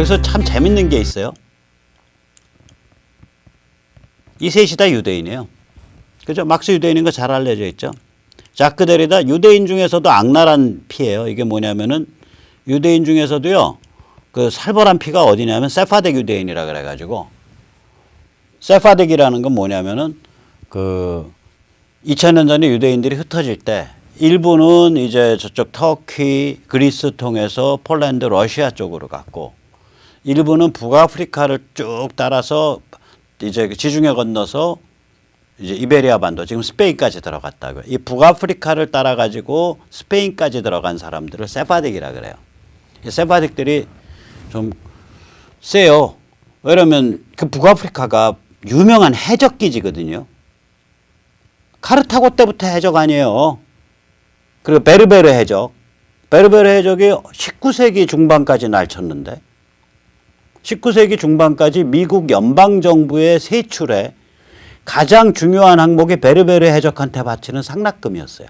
여기서 참 재밌는 게 있어요. 이 셋이 다 유대인이에요. 그죠? 막스 유대인인 거 잘 알려져 있죠. 자크 데리다 유대인 중에서도 악랄한 피예요. 이게 뭐냐면은 유대인 중에서도요. 그 살벌한 피가 어디냐면 세파덱 유대인이라 그래가지고 세파덱이라는 건 뭐냐면은 그 2000년 전에 유대인들이 흩어질 때 일부는 이제 저쪽 터키, 그리스 통해서 폴란드, 러시아 쪽으로 갔고 일부는 북아프리카를 쭉 따라서 이제 지중해 건너서 이제 이베리아 반도 지금 스페인까지 들어갔다고요. 이 북아프리카를 따라 가지고 스페인까지 들어간 사람들을 세파덱이라 그래요. 이 세파덱들이 좀 세요. 왜냐면 그 북아프리카가 유명한 해적 기지거든요. 카르타고 때부터 해적 아니에요. 그리고 베르베르 해적. 베르베르 해적이 19세기 중반까지 날쳤는데 19세기 중반까지 미국 연방정부의 세출에 가장 중요한 항목이 베르베르 해적한테 바치는 상납금이었어요.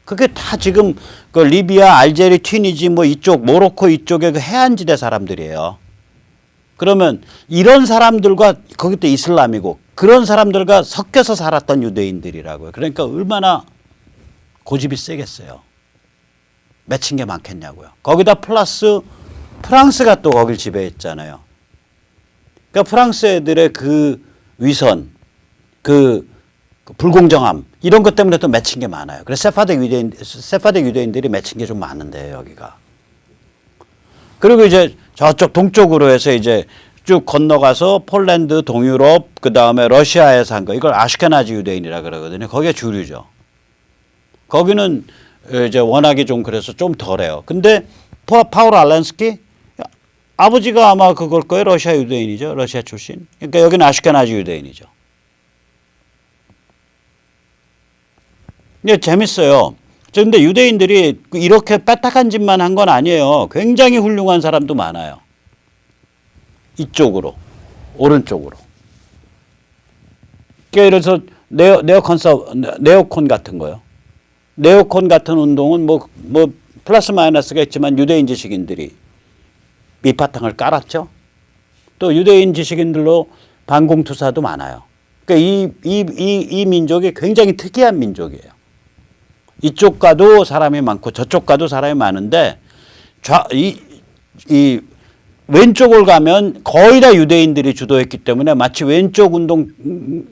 그게 다 지금 그 리비아, 알제리, 튀니지 뭐 이쪽 모로코 이쪽의 그 해안지대 사람들이에요. 그러면 이런 사람들과 거기 또 이슬람이고 그런 사람들과 섞여서 살았던 유대인들이라고요. 그러니까 얼마나 고집이 세겠어요. 맺힌 게 많겠냐고요. 거기다 플러스 프랑스가 또 거길 지배했잖아요. 그러니까 프랑스 애들의 그 위선, 그 불공정함 이런 것 때문에 또 맺힌 게 많아요. 그래서 세파덱 유대인들이 맺힌 게 좀 많은데 여기가. 그리고 이제 저쪽 동쪽으로 해서 이제 쭉 건너가서 폴란드, 동유럽, 그 다음에 러시아에 산 거 이걸 아슈케나지 유대인이라 그러거든요. 거기가 주류죠. 거기는 이제 워낙에 좀 그래서 좀 덜해요. 근데 파울 알란스키 아버지가 아마 그걸 거예요. 러시아 유대인이죠. 러시아 출신. 그러니까 여기는 아슈케나지 유대인이죠. 근데 재밌어요. 그런데 유대인들이 이렇게 빼딱한 짓만 한 건 아니에요. 굉장히 훌륭한 사람도 많아요. 이쪽으로, 오른쪽으로. 그래서 네오콘 같은 거요. 네오콘 같은 운동은 뭐 플러스 마이너스가 있지만 유대인 지식인들이 밑바탕을 깔았죠. 또 유대인 지식인들로 반공투사도 많아요. 그러니까 이 민족이 굉장히 특이한 민족이에요. 이쪽 가도 사람이 많고 저쪽 가도 사람이 많은데 이 왼쪽을 가면 거의 다 유대인들이 주도했기 때문에 마치 왼쪽 운동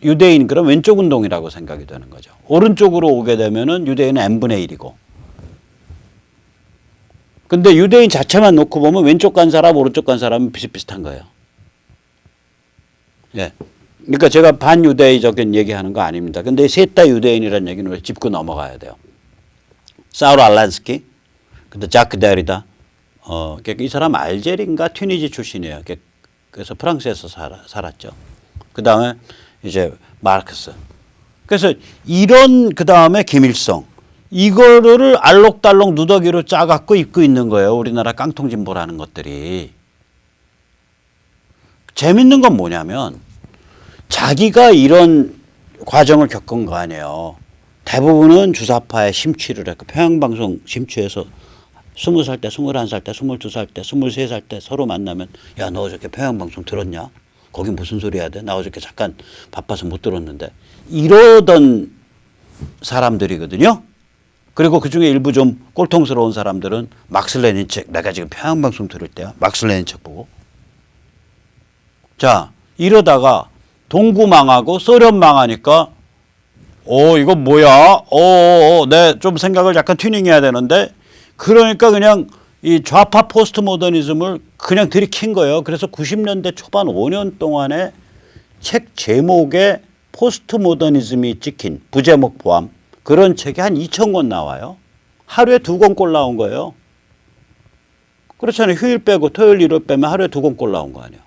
유대인 그럼 왼쪽 운동이라고 생각이 되는 거죠. 오른쪽으로 오게 되면은 유대인은 n분의 1이고 근데 유대인 자체만 놓고 보면 왼쪽 간 사람 오른쪽 간 사람은 비슷비슷한 거예요. 예. 그러니까 제가 반유대적인 얘기하는 거 아닙니다. 근데 셋 다 유대인이라는 얘기는 왜 짚고 넘어가야 돼요. 사울 알란스키, 근데 자크 데리다. 이 사람 알제리인가 튀니지 출신이에요. 그래서 프랑스에서 살았죠. 그 다음에 이제 마르크스. 그래서 이런 그 다음에 김일성. 이거를 알록달록 누더기로 짜갖고 입고 있는 거예요. 우리나라 깡통진보라는 것들이. 재밌는 건 뭐냐면 자기가 이런 과정을 겪은 거 아니에요. 대부분은 주사파에 심취를 했고 평양방송 심취해서 20살 때, 21살 때, 22살 때, 23살 때 서로 만나면 야, 너 어저께 평양방송 들었냐? 거기 무슨 소리 해야 돼? 나 어저께 잠깐 바빠서 못 들었는데. 이러던 사람들이거든요. 그리고 그중에 일부 좀 꼴통스러운 사람들은 막스 레닌 책, 내가 지금 평양방송 들을 때야. 막스 레닌 책 보고. 자, 이러다가 동구 망하고 소련 망하니까 이거 뭐야? 내 좀 생각을 약간 튜닝해야 되는데 그러니까 그냥 이 좌파 포스트 모더니즘을 그냥 들이킨 거예요. 그래서 90년대 초반 5년 동안에 책 제목에 포스트 모더니즘이 찍힌 부제목 포함 그런 책이 한 2,000권 나와요. 하루에 2권꼴 나온 거예요. 그렇잖아요. 휴일 빼고 토요일 일요일 빼면 하루에 2권꼴 나온 거 아니에요.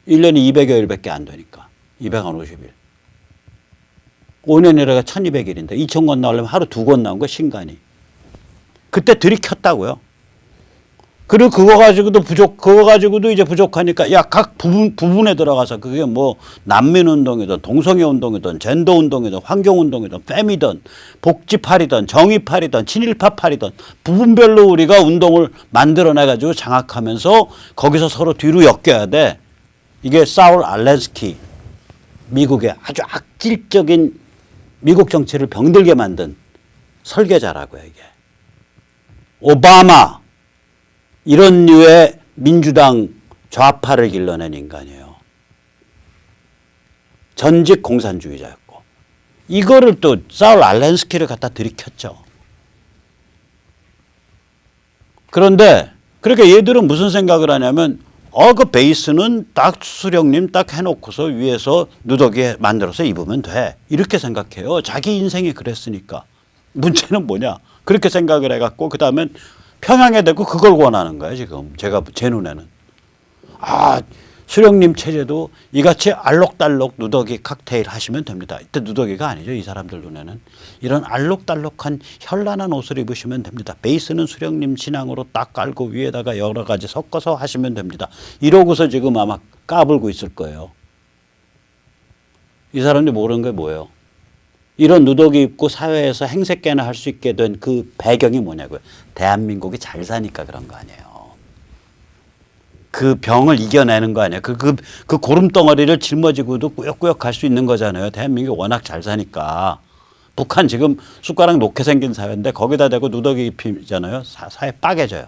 1년이 200여일밖에 안 되니까. 250일. 5년이라가 1200일인데 2,000권 나오려면 하루 2권 나온 거 신간이. 그때 들이켰다고요. 그리고 그거 가지고도 이제 부족하니까 야, 각 부분에 들어가서 그게 뭐 난민운동이든 동성애운동이든 젠더운동이든 환경운동이든 팸이든 복지팔이든 정의팔이든 친일파팔이든 부분별로 우리가 운동을 만들어내가지고 장악하면서 거기서 서로 뒤로 엮여야 돼. 이게 사울 알렌스키 미국의 아주 악질적인 미국 정치를 병들게 만든 설계자라고요, 이게. 오바마 이런 류의 민주당 좌파를 길러낸 인간이에요. 전직 공산주의자였고. 이거를 또 사울 알렌스키를 갖다 들이켰죠. 그런데 그러니까 얘들은 무슨 생각을 하냐면 그 베이스는 딱 수령님 딱 해놓고서 위에서 누더기 만들어서 입으면 돼. 이렇게 생각해요. 자기 인생이 그랬으니까. 문제는 뭐냐. 그렇게 생각을 해갖고 그다음엔 평양에 대고 그걸 원하는 거예요, 지금. 제 눈에는. 수령님 체제도 이같이 알록달록 누더기 칵테일 하시면 됩니다. 이때 누더기가 아니죠, 이 사람들 눈에는. 이런 알록달록한 현란한 옷을 입으시면 됩니다. 베이스는 수령님 신앙으로 딱 깔고 위에다가 여러 가지 섞어서 하시면 됩니다. 이러고서 지금 아마 까불고 있을 거예요. 이 사람들이 모르는 게 뭐예요? 이런 누더기 입고 사회에서 행색깨나 할 수 있게 된 그 배경이 뭐냐고요. 대한민국이 잘 사니까 그런 거 아니에요. 그 병을 이겨내는 거 아니에요. 그 고름덩어리를 짊어지고도 꾸역꾸역 갈 수 있는 거잖아요. 대한민국이 워낙 잘 사니까. 북한 지금 숟가락 놓게 생긴 사회인데 거기다 대고 누더기 입히잖아요. 사회 빠개져요.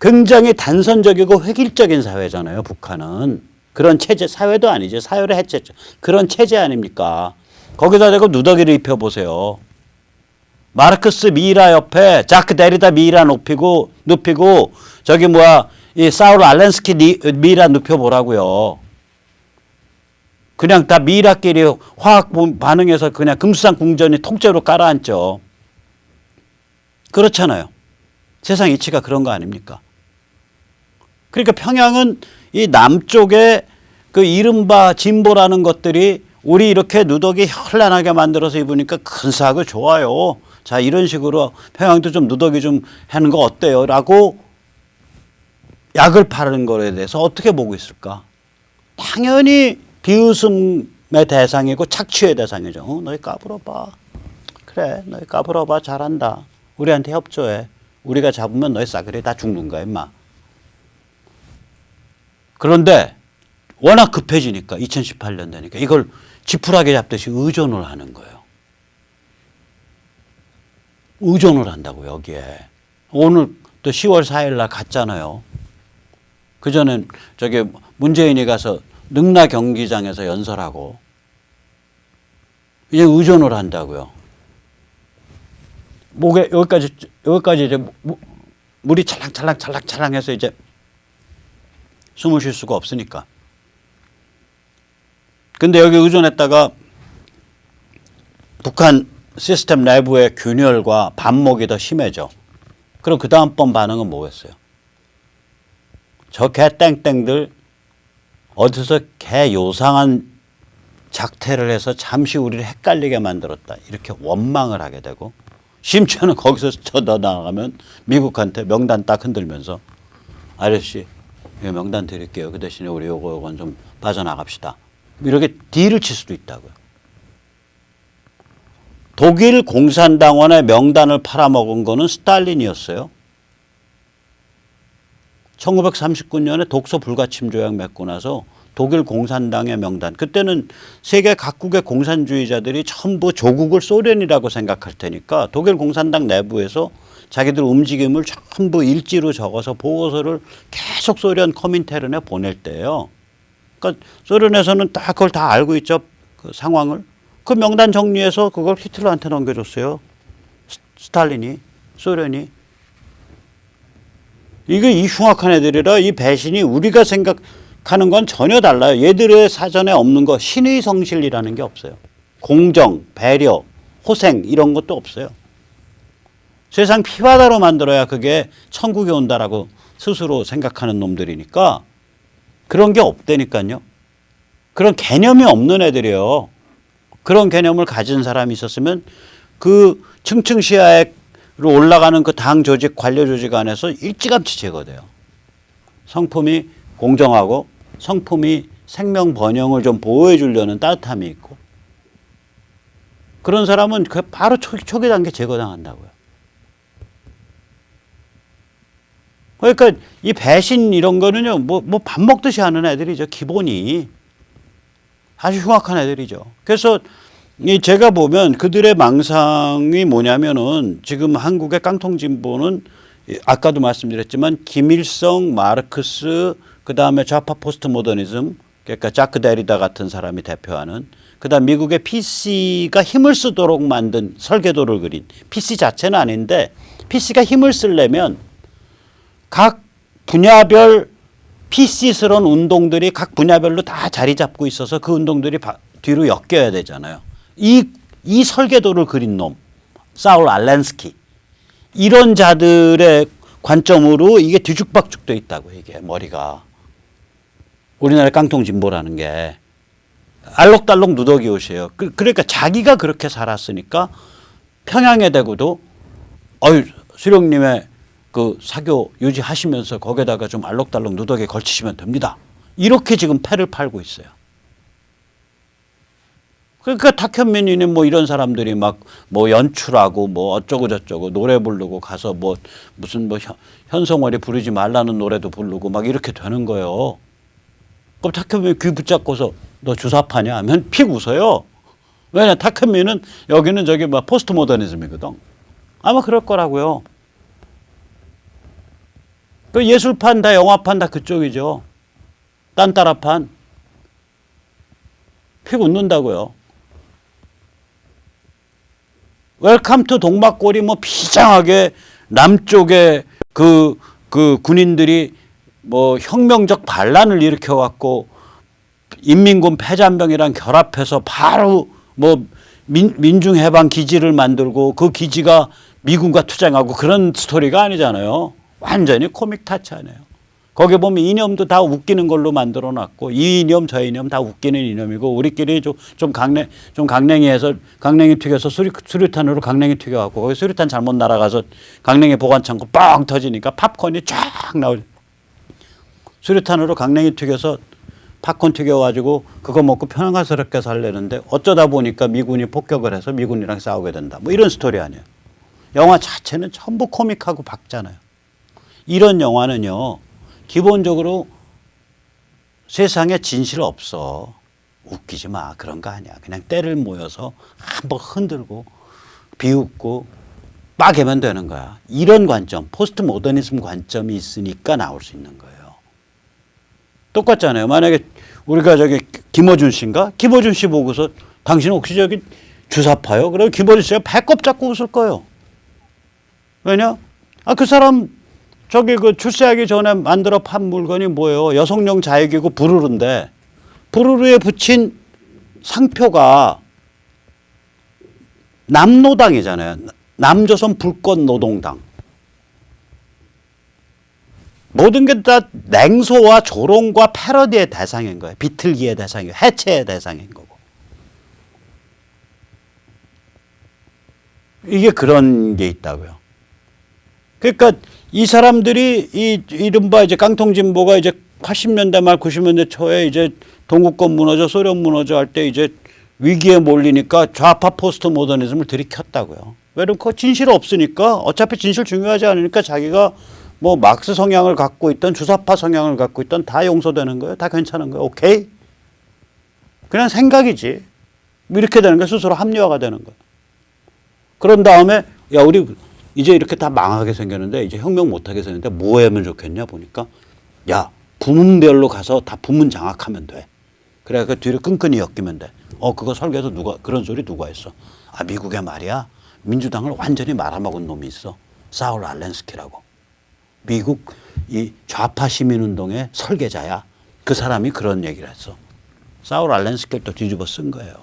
굉장히 단선적이고 획일적인 사회잖아요. 북한은. 그런 체제, 사회도 아니죠. 사회를 해체죠. 그런 체제 아닙니까? 거기다 대고 누더기를 입혀보세요. 마르크스 미이라 옆에 자크 데리다 미이라 눕히고 저기 이 사울 알렌스키 미이라 눕혀보라고요. 그냥 다 미이라끼리 화학 반응해서 그냥 금수산 궁전이 통째로 깔아앉죠. 그렇잖아요. 세상 이치가 그런 거 아닙니까? 그러니까 평양은 이 남쪽에 그 이른바 진보라는 것들이 우리 이렇게 누더기 현란하게 만들어서 입으니까 근사하고 좋아요. 자, 이런 식으로 평양도 좀 누더기 좀 하는 거 어때요? 라고 약을 파는 거에 대해서 어떻게 보고 있을까? 당연히 비웃음의 대상이고 착취의 대상이죠. 너희 까불어봐. 그래, 너희 까불어봐. 잘한다. 우리한테 협조해. 우리가 잡으면 너희 싸그리 다 죽는 거야, 임마. 그런데 워낙 급해지니까 2018년 되니까 이걸 지푸라기 잡듯이 의존을 하는 거예요. 의존을 한다고 여기에. 오늘 또 10월 4일 날 갔잖아요. 그전엔 저기 문재인이 가서 능라 경기장에서 연설하고 이제 의존을 한다고요. 목에 여기까지 이제 물이 찰랑찰랑해서 이제 숨을 쉴 수가 없으니까. 근데 여기 의존했다가 북한 시스템 내부의 균열과 반목이 더 심해져. 그럼 그 다음번 반응은 뭐겠어요? 저 개 땡땡들 어디서 개 요상한 작태를 해서 잠시 우리를 헷갈리게 만들었다. 이렇게 원망을 하게 되고 심지어는 거기서 저 나가면 미국한테 명단 딱 흔들면서 아저씨 명단 드릴게요. 그 대신에 우리 요건 좀 빠져나갑시다. 이렇게 딜을 칠 수도 있다고요. 독일 공산당원의 명단을 팔아먹은 거는 스탈린이었어요. 1939년에 독소 불가침 조약 맺고 나서 독일 공산당의 명단. 그때는 세계 각국의 공산주의자들이 전부 조국을 소련이라고 생각할 테니까 독일 공산당 내부에서 자기들 움직임을 전부 일지로 적어서 보고서를 계속 소련 커민테른에 보낼 때예요. 그러니까 소련에서는 다 그걸 다 알고 있죠. 그 상황을. 그 명단 정리해서 그걸 히틀러한테 넘겨줬어요. 스탈린이, 소련이. 이게 이 흉악한 애들이라 이 배신이 우리가 생각하는 건 전혀 달라요. 얘들의 사전에 없는 거 신의 성실이라는 게 없어요. 공정, 배려, 호생 이런 것도 없어요. 세상 피바다로 만들어야 그게 천국에 온다라고 스스로 생각하는 놈들이니까 그런 게 없다니까요. 그런 개념이 없는 애들이에요. 그런 개념을 가진 사람이 있었으면 그 층층시야의 올라가는 그 당 조직, 관료 조직 안에서 일찌감치 제거돼요. 성품이 공정하고 성품이 생명 번영을 좀 보호해 주려는 따뜻함이 있고 그런 사람은 바로 초기 단계 제거당한다고요. 그러니까 이 배신 이런 거는요, 뭐 밥 먹듯이 하는 애들이죠. 기본이. 아주 흉악한 애들이죠. 그래서 제가 보면 그들의 망상이 뭐냐면은 지금 한국의 깡통진보는 아까도 말씀드렸지만 김일성, 마르크스, 그 다음에 좌파 포스트 모더니즘, 그러니까 자크 데리다 같은 사람이 대표하는 그다음 미국의 PC가 힘을 쓰도록 만든 설계도를 그린 PC 자체는 아닌데 PC가 힘을 쓰려면 각 분야별 PC스러운 운동들이 각 분야별로 다 자리 잡고 있어서 그 운동들이 뒤로 엮여야 되잖아요. 이 설계도를 그린 놈, 사울 알렌스키. 이런 자들의 관점으로 이게 뒤죽박죽 돼 있다고 이게 머리가. 우리나라의 깡통진보라는 게. 알록달록 누더기 옷이에요. 그러니까 자기가 그렇게 살았으니까 평양에 대고도 수령님의 그 사교 유지하시면서 거기에다가 좀 알록달록 누더기 걸치시면 됩니다. 이렇게 지금 패를 팔고 있어요. 그러니까 탁현민이니 뭐 이런 사람들이 막 뭐 연출하고 뭐 어쩌고 저쩌고 노래 부르고 가서 뭐 무슨 뭐 현성월이 부르지 말라는 노래도 부르고 막 이렇게 되는 거예요. 그럼 탁현민이 귀 붙잡고서 너 주사파냐 하면 픽 웃어요. 왜냐 탁현민은 여기는 저기 막 포스트 모더니즘이거든. 아마 그럴 거라고요. 그 예술판 다 영화판 다 그쪽이죠. 딴따라판. 픽 웃는다고요. 웰컴 투 동막골이 뭐 비장하게 남쪽에 그 군인들이 뭐 혁명적 반란을 일으켜 갖고 인민군 패잔병이랑 결합해서 바로 뭐 민중해방 기지를 만들고 그 기지가 미군과 투쟁하고 그런 스토리가 아니잖아요. 완전히 코믹 타치 아니에요. 거기 보면 이념도 다 웃기는 걸로 만들어 놨고 이 이념 저 이념 다 웃기는 이념이고 우리끼리 좀 강냉이해서 강냉이 튀겨서 수류탄으로 강냉이 튀겨갖고 거기 수류탄 잘못 날아가서 강냉이 보관창고 뻥 터지니까 팝콘이 쫙 나오죠. 수류탄으로 강냉이 튀겨서 팝콘 튀겨가지고 그거 먹고 평화스럽게 살려는데 어쩌다 보니까 미군이 폭격을 해서 미군이랑 싸우게 된다. 뭐 이런 스토리 아니에요. 영화 자체는 전부 코믹하고 박잖아요. 이런 영화는요. 기본적으로 세상에 진실 없어. 웃기지 마. 그런 거 아니야. 그냥 때를 모여서 한번 흔들고 비웃고 빠개면 되는 거야. 이런 관점, 포스트 모더니즘 관점이 있으니까 나올 수 있는 거예요. 똑같잖아요. 만약에 우리가 저기 김어준 씨인가? 김어준 씨 보고서 당신 혹시 저기 주사파요? 그러면 김어준 씨가 배꼽 잡고 웃을 거예요. 왜냐? 그 사람 저기 그 출세하기 전에 만들어 판 물건이 뭐예요? 여성용 자유기구 부르르인데 부르르에 붙인 상표가 남노당이잖아요. 남조선 불꽃노동당. 모든 게 다 냉소와 조롱과 패러디의 대상인 거예요. 비틀기의 대상이고 해체의 대상인 거고. 이게 그런 게 있다고요. 그러니까 이 사람들이 이른바 이제 깡통진보가 이제 80년대 말 90년대 초에 이제 동구권 무너져 소련 무너져 할 때 이제 위기에 몰리니까 좌파 포스트 모더니즘을 들이켰다고요. 왜냐면 그 진실 없으니까 어차피 진실 중요하지 않으니까 자기가 뭐 막스 성향을 갖고 있던 주사파 성향을 갖고 있던 다 용서되는 거예요. 다 괜찮은 거예요. 오케이. 그냥 생각이지. 이렇게 되는 게 스스로 합리화가 되는 거예요. 그런 다음에 야 우리 이제 이렇게 다 망하게 생겼는데 이제 혁명 못하게 생겼는데 뭐 하면 좋겠냐 보니까 야 부문별로 가서 다 부문 장악하면 돼. 그래 그 뒤를 끈끈이 엮이면 돼. 그거 설계해서 그런 소리 누가 했어? 미국에 말이야 민주당을 완전히 말아먹은 놈이 있어. 사울 알렌스키라고. 미국 이 좌파 시민운동의 설계자야. 그 사람이 그런 얘기를 했어. 사울 알렌스키를 또 뒤집어 쓴 거예요.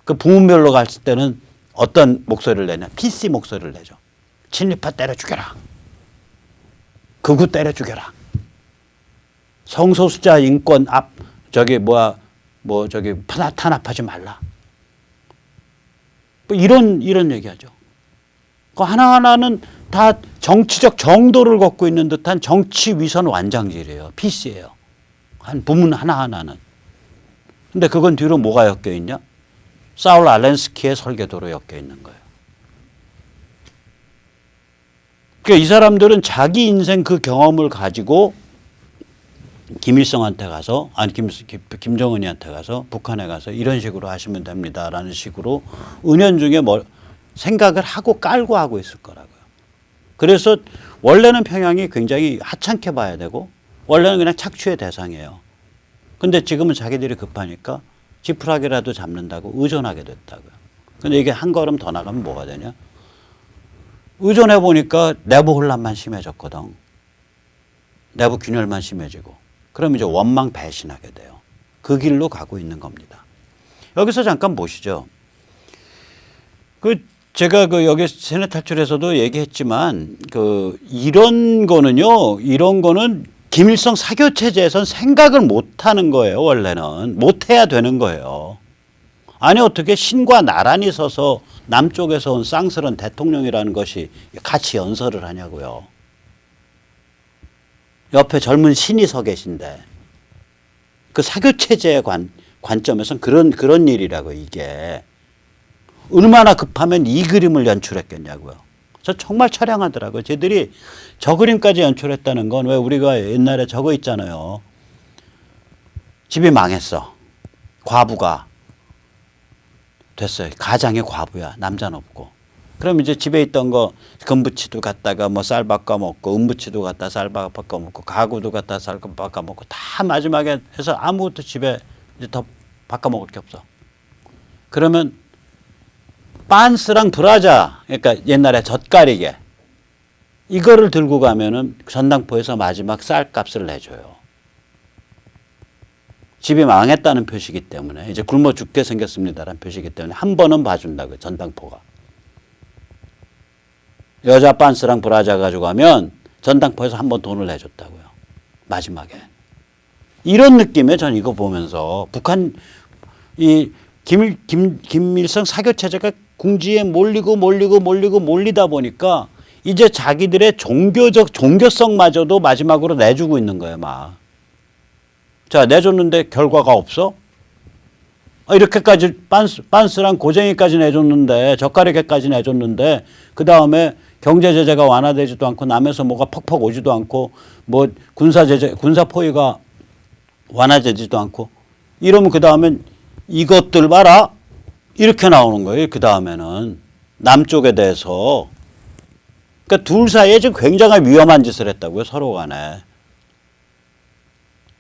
그 부문별로 갔을 때는 어떤 목소리를 내냐? PC 목소리를 내죠. 친일파 때려 죽여라. 극우 때려 죽여라. 성소수자 인권 탄압하지 말라. 뭐 이런 얘기하죠. 그 하나하나는 다 정치적 정도를 걷고 있는 듯한 정치 위선 완장질이에요. PC예요. 한 부문 하나하나는. 근데 그건 뒤로 뭐가 엮여 있냐? 사울 알렌스키의 설계도로 엮여 있는 거예요. 그러니까 이 사람들은 자기 인생 그 경험을 가지고 김일성한테 가서, 아니 김정은이한테 가서, 북한에 가서 이런 식으로 하시면 됩니다라는 식으로 은연중에 생각을 하고 깔고 하고 있을 거라고요. 그래서 원래는 평양이 굉장히 하찮게 봐야 되고 원래는 그냥 착취의 대상이에요. 근데 지금은 자기들이 급하니까 지푸라기라도 잡는다고 의존하게 됐다고요. 근데 이게 한 걸음 더 나가면 뭐가 되냐? 의존해 보니까 내부 혼란만 심해졌거든. 내부 균열만 심해지고. 그럼 이제 원망 배신하게 돼요. 그 길로 가고 있는 겁니다. 여기서 잠깐 보시죠. 제가 여기 세뇌 탈출에서도 얘기했지만 이런 거는 김일성 사교 체제에선 생각을 못 하는 거예요. 원래는 못 해야 되는 거예요. 아니 어떻게 신과 나란히 서서 남쪽에서 온 쌍스런 대통령이라는 것이 같이 연설을 하냐고요. 옆에 젊은 신이 서 계신데 그 사교 체제의 관점에서는 그런 일이라고. 이게 얼마나 급하면 이 그림을 연출했겠냐고요. 저 정말 처량하더라고요. 쟤들이 저 그림까지 연출했다는 건 왜 우리가 옛날에 저거 있잖아요. 집이 망했어. 과부가 됐어요. 가장의 과부야. 남자는 없고. 그럼 이제 집에 있던 거 금부치도 갖다가 뭐 쌀 바꿔 먹고 은부치도 갖다 쌀 바꿔 먹고 가구도 갖다 쌀 바꿔 먹고 다 마지막에 해서 아무것도 집에 이제 더 바꿔 먹을 게 없어. 그러면 빤스랑 브라자, 그러니까 옛날에 젓가리게 이거를 들고 가면은 전당포에서 마지막 쌀값을 내줘요. 집이 망했다는 표시이기 때문에 이제 굶어 죽게 생겼습니다라는 표시이기 때문에 한 번은 봐준다고요. 전당포가. 여자 빤스랑 브라자 가지고 가면 전당포에서 한 번 돈을 내줬다고요. 마지막에. 이런 느낌에 전 이거 보면서 북한 김일성 사교 체제가 궁지에 몰리다 보니까 이제 자기들의 종교성마저도 마지막으로 내주고 있는 거예요, 막. 자, 내줬는데 결과가 없어? 이렇게까지 빤스랑 고쟁이까지 내줬는데, 젓가락에까지 내줬는데, 그 다음에 경제제재가 완화되지도 않고, 남에서 뭐가 퍽퍽 오지도 않고, 뭐 군사 포위가 완화되지도 않고, 이러면 그 다음엔 이것들 봐라! 이렇게 나오는 거예요. 그 다음에는. 남쪽에 대해서. 그러니까 둘 사이에 지금 굉장히 위험한 짓을 했다고요. 서로 간에.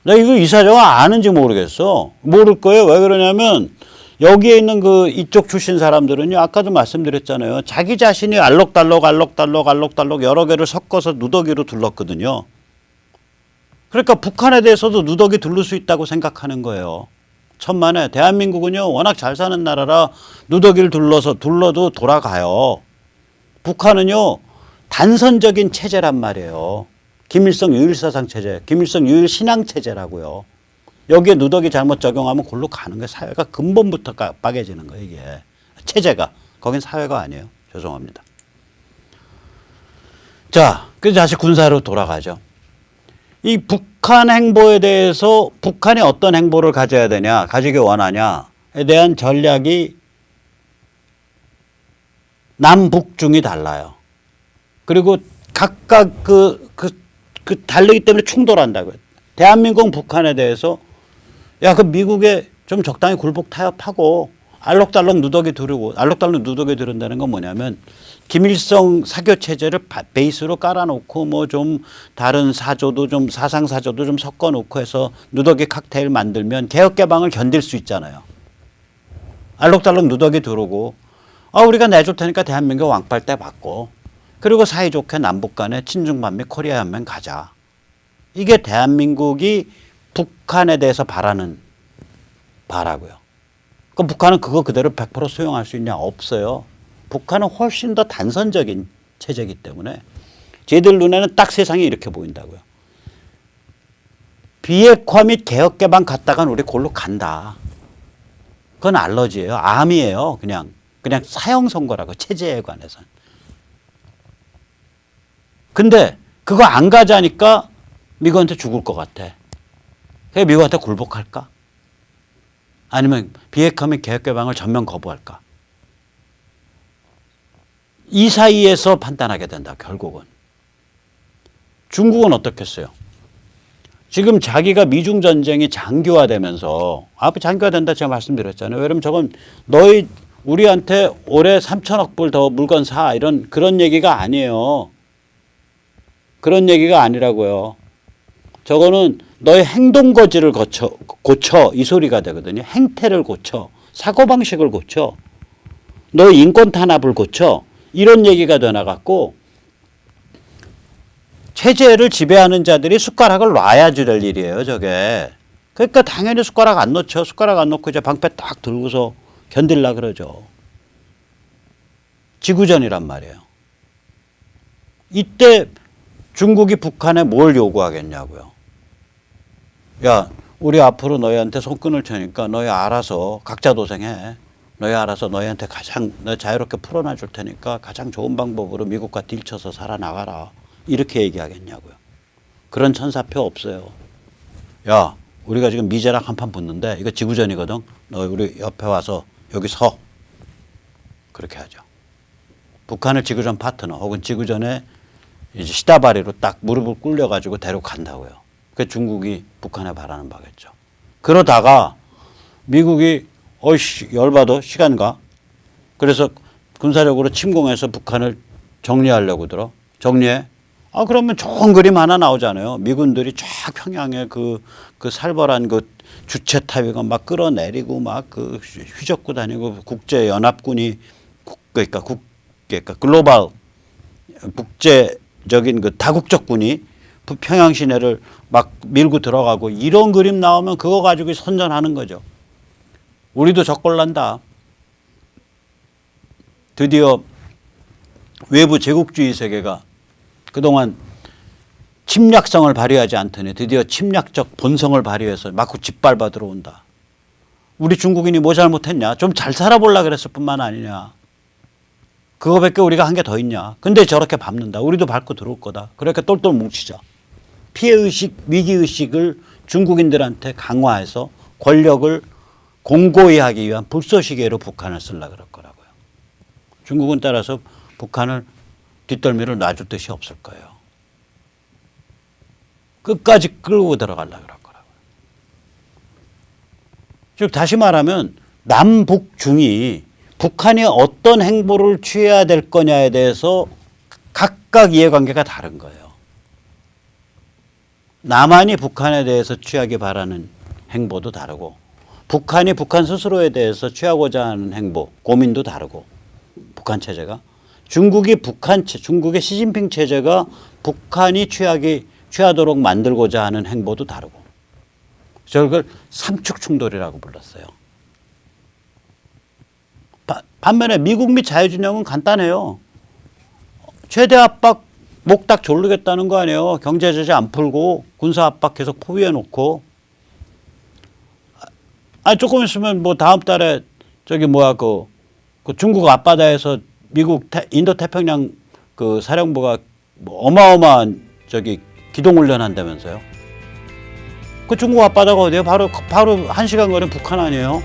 나 이거 이 사정을 아는지 모르겠어. 모를 거예요. 왜 그러냐면 여기에 있는 이쪽 출신 사람들은요. 아까도 말씀드렸잖아요. 자기 자신이 알록달록 여러 개를 섞어서 누더기로 둘렀거든요. 그러니까 북한에 대해서도 누더기 둘를 수 있다고 생각하는 거예요. 천만에. 대한민국은요. 워낙 잘 사는 나라라 누더기를 둘러도 돌아가요. 북한은요. 단선적인 체제란 말이에요. 김일성 유일사상 체제, 김일성 유일신앙체제라고요. 여기에 누더기 잘못 적용하면 골로 가는 거예요. 사회가 근본부터 빠개지는 거예요. 이게. 체제가. 거긴 사회가 아니에요. 죄송합니다. 자, 그래서 다시 군사로 돌아가죠. 이 북한 행보에 대해서 북한이 어떤 행보를 가져야 되냐, 가지기 원하냐에 대한 전략이 남북중이 달라요. 그리고 각각 다르기 때문에 충돌한다고요. 대한민국은 북한에 대해서 그 미국에 좀 적당히 굴복 타협하고 알록달록 누더기 두른다는 건 뭐냐면 김일성 사교 체제를 베이스로 깔아놓고 뭐 좀 다른 사상 사조도 좀 섞어놓고 해서 누더기 칵테일 만들면 개혁개방을 견딜 수 있잖아요. 알록달록 누더기 두르고 우리가 내줄 테니까 대한민국 왕빨대 받고 그리고 사이좋게 남북 간에 친중반미 코리아 연맹 가자. 이게 대한민국이 북한에 대해서 바라고요. 그럼 북한은 그거 그대로 100% 수용할 수 있냐? 없어요. 북한은 훨씬 더 단선적인 체제이기 때문에 쟤들 눈에는 딱 세상이 이렇게 보인다고요. 비핵화 및 개혁개방 갔다간 우리 골로 간다. 그건 알러지예요. 암이에요. 그냥 사형 선고라고 체제에 관해서는. 근데 그거 안 가자니까 미국한테 죽을 것 같아. 그래 미국한테 굴복할까? 아니면 비핵화민 계획 개방을 전면 거부할까? 이 사이에서 판단하게 된다. 결국은. 중국은 어떻겠어요? 지금 자기가 미중 전쟁이 장기화되면서 앞에 장기화된다 제가 말씀드렸잖아요. 왜냐면 저건 너희 우리한테 올해 3천억 불 더 물건 사 이런 그런 얘기가 아니에요. 그런 얘기가 아니라고요. 저거는 너의 행동 거지를 고쳐 이 소리가 되거든요. 행태를 고쳐, 사고방식을 고쳐, 너의 인권 탄압을 고쳐 이런 얘기가 돼 나갔고 체제를 지배하는 자들이 숟가락을 놔야지 될 일이에요. 저게. 그러니까 당연히 숟가락 안 놓죠. 숟가락 안 놓고 이제 방패 딱 들고서 견딜라 그러죠. 지구전이란 말이에요. 이때 중국이 북한에 뭘 요구하겠냐고요. 야, 우리 앞으로 너희한테 손끈을 쳐니까 너희 알아서 각자 도생해. 너희 알아서 너희한테 가장 너 자유롭게 풀어놔 줄 테니까 가장 좋은 방법으로 미국과 딜쳐서 살아나가라. 이렇게 얘기하겠냐고요. 그런 천사표 없어요. 야, 우리가 지금 미제랑 한판 붙는데 이거 지구전이거든. 너 우리 옆에 와서 여기 서. 그렇게 하죠. 북한을 지구전 파트너 혹은 지구전에 이제 시다바리로 딱 무릎을 꿇려가지고 데려간다고요. 그 중국이 북한에 바라는 바겠죠. 그러다가 미국이 어이씨 열받아 시간 가. 그래서 군사력으로 침공해서 북한을 정리하려고 들어. 정리해. 아 그러면 좋은 그림 하나 나오잖아요. 미군들이 쫙 평양에 그 살벌한 그 주체 타위가 막 끌어내리고 막 그 휘젓고 다니고 국제 연합군이 그러니까 글로벌 국제적인 그 다국적군이 평양 시내를 막 밀고 들어가고 이런 그림 나오면 그거 가지고 선전하는 거죠. 우리도 적골난다. 드디어 외부 제국주의 세계가 그동안 침략성을 발휘하지 않더니 드디어 침략적 본성을 발휘해서 마구 짓밟아 들어온다. 우리 중국인이 뭐 잘못했냐? 좀 잘 살아보려고 그랬을 뿐만 아니냐. 그거밖에 우리가 한 게 더 있냐. 근데 저렇게 밟는다. 우리도 밟고 들어올 거다. 그렇게 똘똘 뭉치자. 피해의식, 위기의식을 중국인들한테 강화해서 권력을 공고히 하기 위한 불쏘시개로 북한을 쓰려고 그럴 거라고요. 중국은 따라서 북한을 뒷덜미를 놔줄 뜻이 없을 거예요. 끝까지 끌고 들어가려고 그럴 거라고요. 즉 다시 말하면 남북중이 북한이 어떤 행보를 취해야 될 거냐에 대해서 각각 이해관계가 다른 거예요. 남한이 북한에 대해서 취하기 바라는 행보도 다르고 북한이 북한 스스로에 대해서 취하고자 하는 행보, 고민도 다르고 북한 체제가 중국의 시진핑 체제가 북한이 취하도록 만들고자 하는 행보도 다르고 저걸 삼축 충돌이라고 불렀어요. 반면에 미국 및 자유진영은 간단해요. 최대 압박 목 딱 조르겠다는 거 아니에요. 경제 제재 안 풀고 군사 압박 계속 포위해 놓고 조금 있으면 뭐 다음 달에 저기 그 중국 앞바다에서 미국 인도 태평양 그 사령부가 뭐 어마어마한 저기 기동훈련 한다면서요. 그 중국 앞바다가 어디예요? 바로 1시간 거리 북한 아니에요?